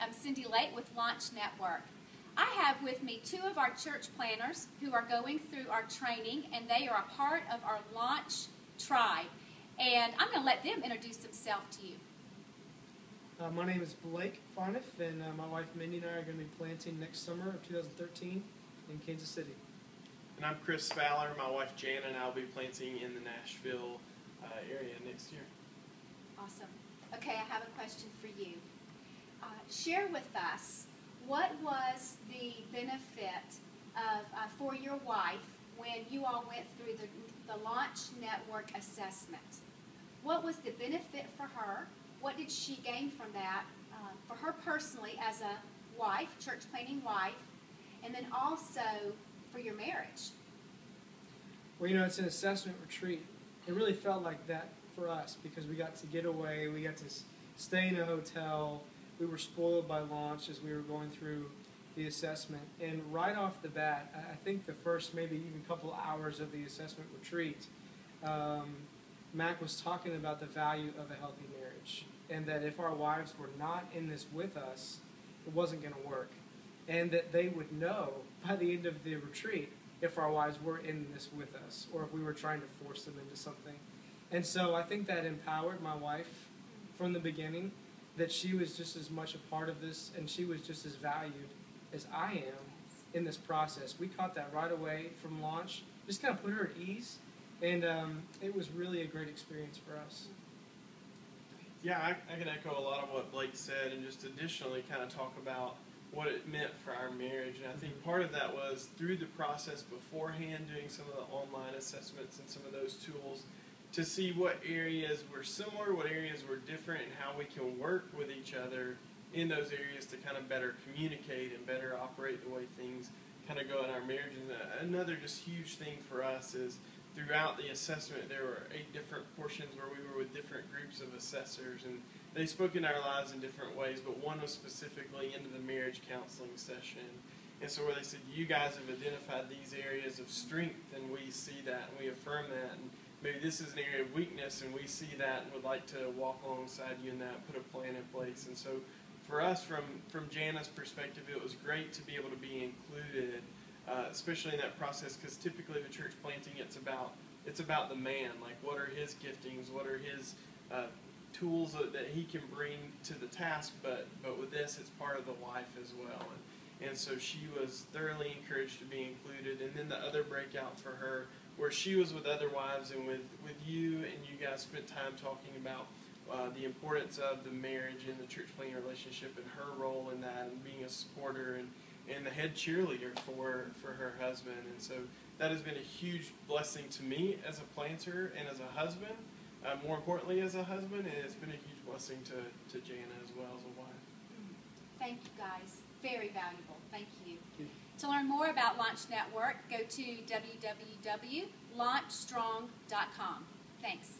I'm Cindy Lake with Launch Network. I have with me two of our church planners who are going through our training, and they are a part of our Launch Tribe. And I'm going to let them introduce themselves to you. My name is Blake Farniff, and my wife Mindy and I are going to be planting next summer of 2013 in Kansas City. And I'm Chris Fowler. My wife Jana and I will be planting in the Nashville area next year. Awesome. Okay, I have a question for you. Share with us, what was the benefit of for your wife when you all went through the Launch Network assessment? What was the benefit for her? What did she gain from that for her personally as a wife, church planting wife, and then also for your marriage? Well, you know, it's an assessment retreat. It really felt like that for us because we got to get away, we got to stay in a hotel. We were spoiled by Launch as we were going through the assessment. And right off the bat, I think the first maybe even couple hours of the assessment retreat, Mac was talking about the value of a healthy marriage, and that if our wives were not in this with us, it wasn't going to work. And that they would know by the end of the retreat if our wives were in this with us, or if we were trying to force them into something. And so I think that empowered my wife from the beginning, that she was just as much a part of this, and she was just as valued as I am in this process. We caught that right away from Launch, just kind of put her at ease, and it was really a great experience for us. Yeah, I can echo a lot of what Blake said, and just additionally kind of talk about what it meant for our marriage. And I think part of that was through the process beforehand, doing some of the online assessments and some of those tools, to see what areas were similar, what areas were different, and how we can work with each other in those areas to kind of better communicate and better operate the way things kind of go in our marriage. And another just huge thing for us is throughout the assessment there were 8 different portions where we were with different groups of assessors, and they spoke in our lives in different ways, but one was specifically into the marriage counseling session. And so where they said, you guys have identified these areas of strength, and we see that, and we affirm that, and maybe this is an area of weakness, and we see that and would like to walk alongside you in that, put a plan in place. And so for us, from Jana's perspective, it was great to be able to be included, especially in that process, because typically the church planting, it's about the man, like what are his giftings, what are his tools that he can bring to the task, but with this, it's part of the wife as well. And so she was thoroughly encouraged to be included. And then the other breakout for her, where she was with other wives and with you, and you guys spent time talking about the importance of the marriage and the church planting relationship and her role in that, and being a supporter and the head cheerleader for her husband. And so that has been a huge blessing to me as a planter and as a husband. More importantly, as a husband, and it's been a huge blessing to Jana as well as a wife. Thank you, guys. Very valuable. Thank you. To learn more about Launch Network, go to www.launchstrong.com. Thanks.